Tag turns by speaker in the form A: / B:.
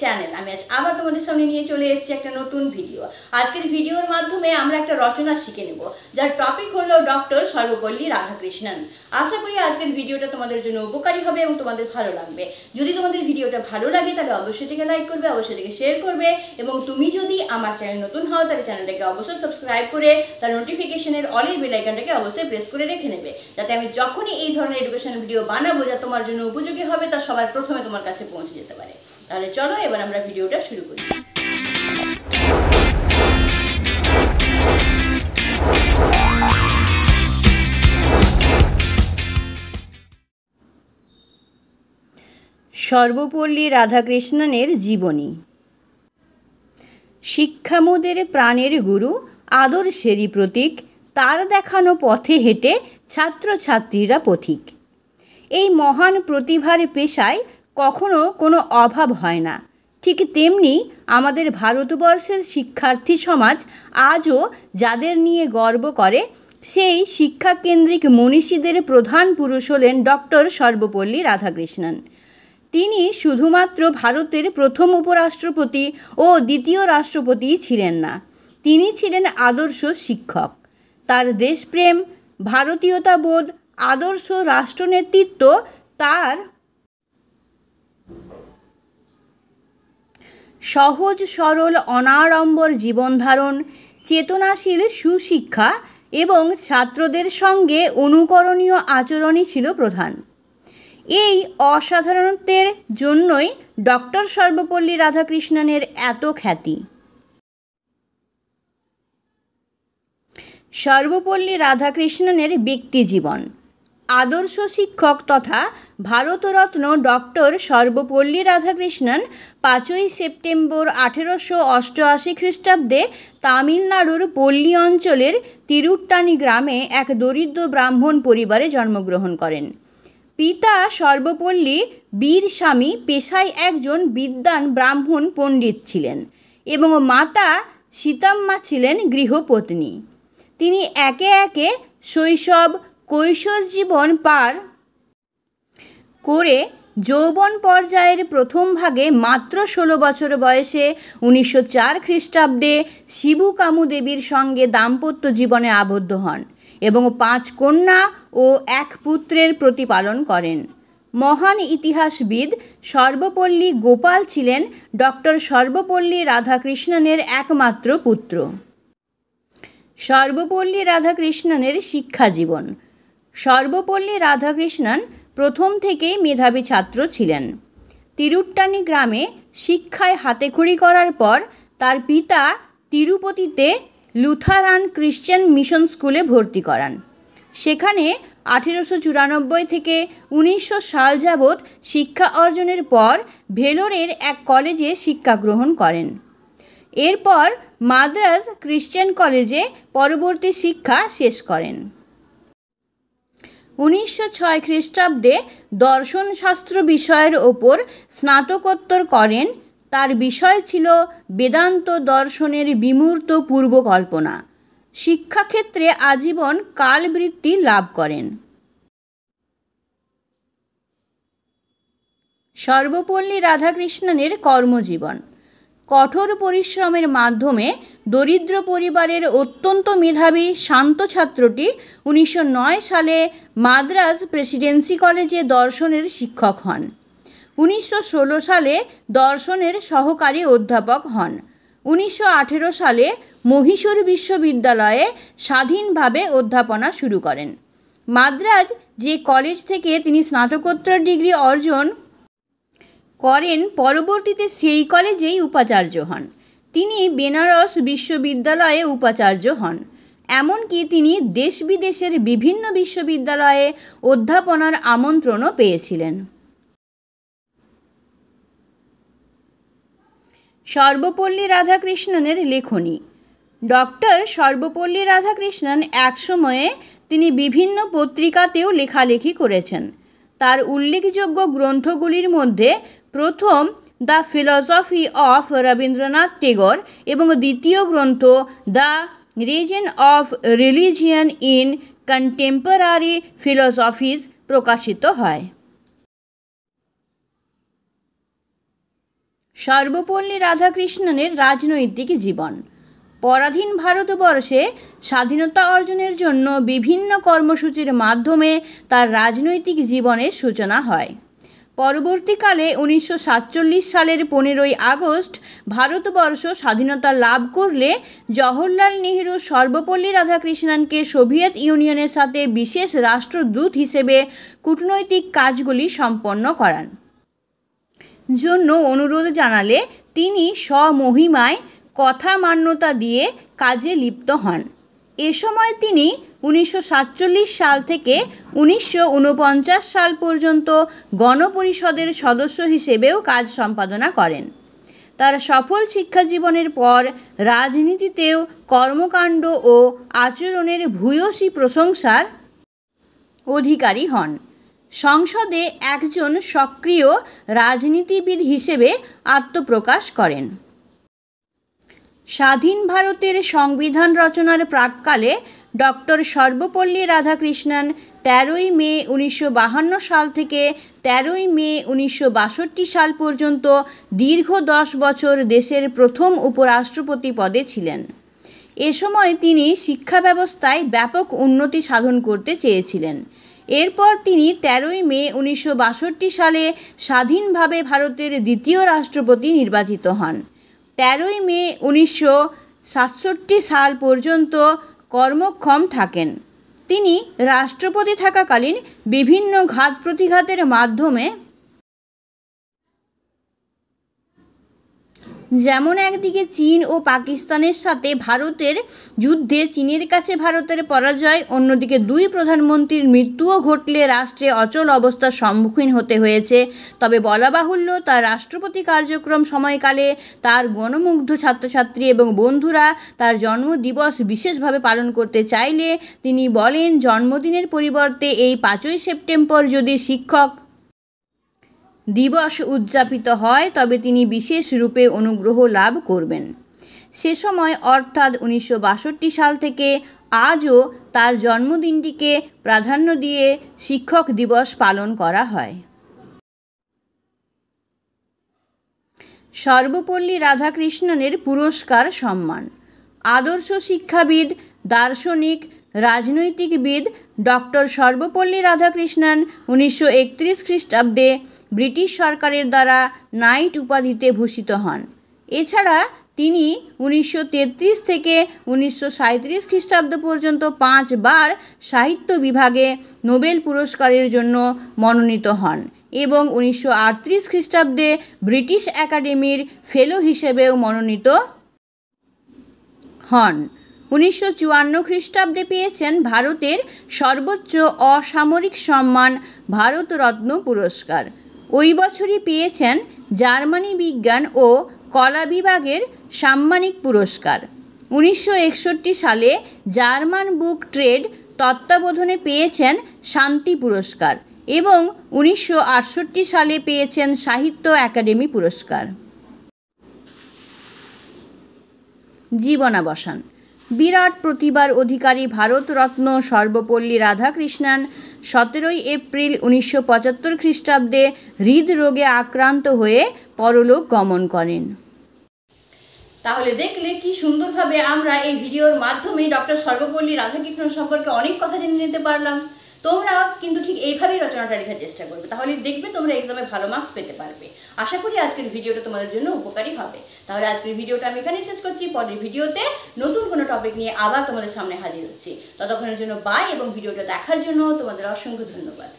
A: Channel. আমি আজ আবার তোমাদের সামনে নিয়ে চলে এসেছি একটা নতুন ভিডিও। আজকের ভিডিওর মাধ্যমে আমরা একটা রচনা শিখে নেব, যার টপিক হলো ডক্টর সর্বপল্লী রাধাকৃষ্ণন। আশা করি আজকের ভিডিওটা তোমাদের জন্য উপকারী হবে এবং তোমাদের ভালো লাগবে। যদি তোমাদের ভিডিওটা ভালো লাগে তাহলে অবশ্যই থেকে লাইক করবে, অবশ্যই থেকে শেয়ার করবে, এবং তুমি যদি আমার চ্যানেল নতুন হও তাহলে চ্যানেলটাকে অবশ্যই সাবস্ক্রাইব করে তার নোটিফিকেশনের অলের বেল আইকনটাকে অবশ্যই প্রেস করে রেখে নেবে, যাতে আমি যখনই এই ধরনের এডুকেশনাল ভিডিও বানাবো যা তোমার জন্য উপযোগী হবে তা সবার প্রথমে তোমার কাছে পৌঁছে যেতে পারে। তাহলে চলো এবার আমরা ভিডিওটা শুরু করি। সর্বপল্লী রাধাকৃষ্ণনের জীবনী। শিক্ষামোদের প্রাণের গুরু, আদর্শেরই প্রতীক, তার দেখানো পথে হেঁটে ছাত্রছাত্রীরা পথিক। এই মহান প্রতিভার পেশায় কখনো কোনো অভাব হয় না। ঠিক তেমনি আমাদের ভারতবর্ষের শিক্ষার্থী সমাজ আজও যাদের নিয়ে গর্ব করে, সেই শিক্ষাকেন্দ্রিক মনীষীদের প্রধান পুরুষ হলেন ডক্টর সর্বপল্লী রাধাকৃষ্ণন। তিনি শুধুমাত্র ভারতের প্রথম উপরাষ্ট্রপতি ও দ্বিতীয় রাষ্ট্রপতিই ছিলেন না, তিনি ছিলেন আদর্শ শিক্ষক। তার দেশপ্রেম, ভারতীয়তাবোধ, আদর্শ রাষ্ট্রনেতৃত্ব, তার সহজ সরল অনাড়ম্বর জীবনধারণ, চেতনাশীল সুশিক্ষা এবং ছাত্রদের সঙ্গে অনুকরণীয় আচরণই ছিল প্রধান। এই অসাধারণত্বের জন্যই ডক্টর সর্বপল্লী রাধাকৃষ্ণনের এত খ্যাতি। সর্বপল্লী রাধাকৃষ্ণনের ব্যক্তিজীবন। আদর্শ শিক্ষক তথা ভারতরত্ন ডক্টর সর্বপল্লী রাধাকৃষ্ণন 5ই সেপ্টেম্বর 1888 খ্রিস্টাব্দে তামিলনাড়ুর পল্লী অঞ্চলের তিরুট্টানি গ্রামে এক দরিদ্র ব্রাহ্মণ পরিবারে জন্মগ্রহণ করেন। পিতা সর্বপল্লী বীরস্বামী পেশায় একজন বিদ্বান ব্রাহ্মণ পণ্ডিত ছিলেন এবং মাতা সীতাম্মা ছিলেন গৃহপত্নী। তিনি একে একে শৈশব কৈশোর জীবন পার করে যৌবন পর্যায়ের প্রথম ভাগে মাত্র 16 বছর বয়সে 1904 খ্রিস্টাব্দে শিবু কামু দেবীর সঙ্গে দাম্পত্য জীবনে আবদ্ধ হন এবং 5 কন্যা ও 1 পুত্রের প্রতিপালন করেন। মহান ইতিহাসবিদ সর্বপল্লী গোপাল ছিলেন ডক্টর সর্বপল্লী রাধাকৃষ্ণনের একমাত্র পুত্র। সর্বপল্লী রাধাকৃষ্ণনের শিক্ষা জীবন। সর্বপল্লী রাধাকৃষ্ণন প্রথম থেকেই মেধাবী ছাত্র ছিলেন। তিরুট্টানি গ্রামে শিক্ষায় হাতেখড়ি করার পর তার পিতা তিরুপতিতে লুথারান ক্রিশ্চিয়ান মিশন স্কুলে ভর্তি করান। সেখানে 1894 থেকে 1900 সাল যাবৎ শিক্ষা অর্জনের পর ভেলোরের এক কলেজে শিক্ষা গ্রহণ করেন। এরপর মাদ্রাজ ক্রিশ্চিয়ান কলেজে পরবর্তী শিক্ষা শেষ করেন। 1906 খ্রিস্টাব্দে দর্শনশাস্ত্র বিষয়ের ওপর স্নাতকোত্তর করেন। তার বিষয় ছিল বেদান্ত দর্শনের বিমূর্ত পূর্বকল্পনা। শিক্ষাক্ষেত্রে আজীবন কালবৃত্তি লাভ করেন। সর্বপল্লী রাধাকৃষ্ণনের কর্মজীবন। কঠোর পরিশ্রমের মাধ্যমে দরিদ্র পরিবারের অত্যন্ত মেধাবী শান্ত ছাত্রটি 1909 সালে মাদ্রাজ প্রেসিডেন্সি কলেজে দর্শনের শিক্ষক হন। 1916 সালে দর্শনের সহকারী অধ্যাপক হন। 1918 সালে মহীশূর বিশ্ববিদ্যালয়ে স্বাধীনভাবে অধ্যাপনা শুরু করেন। মাদ্রাজ যে কলেজ থেকে তিনি স্নাতকোত্তর ডিগ্রি অর্জন করেন, পরবর্তীতে সেই কলেজেই উপাচার্য হন। তিনি বেনারস বিশ্ববিদ্যালয়ে উপাচার্য হন। এমনকি তিনি দেশ বিদেশের বিভিন্ন বিশ্ববিদ্যালয়ে অধ্যাপনার আমন্ত্রণও পেয়েছিলেন। সর্বপল্লী রাধাকৃষ্ণনের লেখনী। ডক্টর সর্বপল্লী রাধাকৃষ্ণন একসময়ে তিনি বিভিন্ন পত্রিকাতেও লেখালেখি করেছেন। তার উল্লেখযোগ্য গ্রন্থগুলির মধ্যে প্রথম the philosophy of Rabindranath Tagore এবং দ্বিতীয় গ্রন্থ the reason of religion in contemporary philosophies প্রকাশিত হয়। সর্বপল্লী রাধাকৃষ্ণনের রাজনৈতিক জীবন। পরাধীন ভারতবর্ষে স্বাধীনতা অর্জনের জন্য বিভিন্ন কর্মসূচির মাধ্যমে তার রাজনৈতিক জীবনের সূচনা হয়। পরবর্তীকালে 1947 সালের 15ই আগস্ট ভারতবর্ষ স্বাধীনতা লাভ করলে জওহরলাল নেহরু সর্বপল্লী রাধাকৃষ্ণনকে সোভিয়েত ইউনিয়নের সাথে বিশেষ রাষ্ট্রদূত হিসেবে কূটনৈতিক কাজগুলি সম্পন্ন করান জন্য অনুরোধ জানালে তিনি স্বমহিমায় কথা মান্যতা দিয়ে কাজে লিপ্ত হন। এ সময় তিনি 1947 সাল থেকে 1949 সাল পর্যন্ত গণপরিষদের সদস্য হিসেবেও কাজ সম্পাদনা করেন। তার সফল শিক্ষা জীবনের পর রাজনীতিতেও কর্মকাণ্ড ও আচরণের ভূয়সী প্রশংসার অধিকারী হন। সংসদে একজন সক্রিয় রাজনীতিবিদ হিসেবে আত্মপ্রকাশ করেন। স্বাধীন ভারতের সংবিধান রচনার প্রাক্কালে ডক্টর সর্বপল্লী রাধাকৃষ্ণন 13ই মে 1952 সাল থেকে 13ই মে 1962 সাল পর্যন্ত দীর্ঘ 10 বছর দেশের প্রথম উপরাষ্ট্রপতি পদে ছিলেন। এ সময় তিনি শিক্ষা ব্যবস্থায় ব্যাপক উন্নতি সাধন করতে চেয়েছিলেন। এরপর তিনি 13ই মে 1962 সালে স্বাধীনভাবে ভারতের দ্বিতীয় রাষ্ট্রপতি নির্বাচিত হন। 13ই মে 1967 সাল পর্যন্ত কর্মক্ষম থাকেন। তিনি রাষ্ট্রপতি থাকাকালীন বিভিন্ন ঘাত প্রতিঘাতের মাধ্যমে যেমন একদিকে চীন ও পাকিস্তানের সাথে ভারতের যুদ্ধে চীনের কাছে ভারতের পরাজয়, অন্যদিকে দুই প্রধানমন্ত্রীর মৃত্যুও ঘটলে রাষ্ট্রে অচল অবস্থার সম্মুখীন হতে হয়েছে। তবে বলা বাহুল্য, তার রাষ্ট্রপতি কার্যক্রম সময়কালে তার গণমুগ্ধ ছাত্রছাত্রী এবং বন্ধুরা তার জন্মদিবস বিশেষভাবে পালন করতে চাইলে তিনি বলেন, জন্মদিনের পরিবর্তে এই 5ই সেপ্টেম্বর যদি শিক্ষক দিবস উদযাপিত হয় তবে তিনি বিশেষ রূপে অনুগ্রহ লাভ করবেন। সে সময় অর্থাৎ 1962 সাল থেকে আজও তার জন্মদিনটিকে প্রাধান্য দিয়ে শিক্ষক দিবস পালন করা হয়। সর্বপল্লী রাধাকৃষ্ণনের পুরস্কার সম্মান। আদর্শ শিক্ষাবিদ, দার্শনিক, রাজনৈতিকবিদ ডক্টর সর্বপল্লী রাধাকৃষ্ণন 1931 খ্রিস্টাব্দে ব্রিটিশ সরকারের দ্বারা নাইট উপাধিতে ভূষিত হন। এছাড়া তিনি 1933 থেকে 1937 খ্রিস্টাব্দ পর্যন্ত 5 বার সাহিত্য বিভাগে নোবেল পুরস্কারের জন্য মনোনীত হন এবং 1938 খ্রিস্টাব্দে ব্রিটিশ একাডেমির ফেলো হিসেবেও মনোনীত হন। 1954 খ্রিস্টাব্দে পেয়েছেন ভারতের সর্বোচ্চ অসামরিক সম্মান ভারতরত্ন পুরস্কার। ওই বছরই পেয়েছেন জার্মানি বিজ্ঞান ও কলা বিভাগের সাম্মানিক পুরস্কার। 1961 সালে জার্মান বুক ট্রেড তত্ত্বাবধানে পেয়েছেন শান্তি পুরস্কার এবং 1968 সালে পেয়েছেন সাহিত্য একাডেমি পুরস্কার। জীবনাবসান। বিরাট প্রতিভার অধিকারী ভারতরত্ন সর্বপল্লী রাধাকৃষ্ণন 17ই এপ্রিল 1975 খ্রিস্টাব্দে হৃদরোগে আক্রান্ত হয়ে পরলোক গমন করেন। তাহলে দেখলে কি সুন্দরভাবে আমরা এই ভিডিওর মাধ্যমে ডক্টর সর্বপল্লী রাধাকৃষ্ণন সম্পর্কে অনেক কথা জেনে নিতে পারলাম। তোমরা কিন্তু ঠিক এইভাবেই রচনাটা লেখার চেষ্টা করবে, তাহলে দেখবে তোমরা এক্সামে ভালো মার্কস পেতে পারবে। আশা করি আজকের ভিডিওটা তোমাদের জন্য উপকারী হবে। তাহলে আজকের ভিডিওটা আমি এখানেই শেষ করছি। পরের ভিডিওতে নতুন কোনো টপিক নিয়ে আবার তোমাদের সামনে হাজির হচ্ছি। ততক্ষণের জন্য বাই, এবং ভিডিওটা দেখার জন্য তোমাদের অসংখ্য ধন্যবাদ।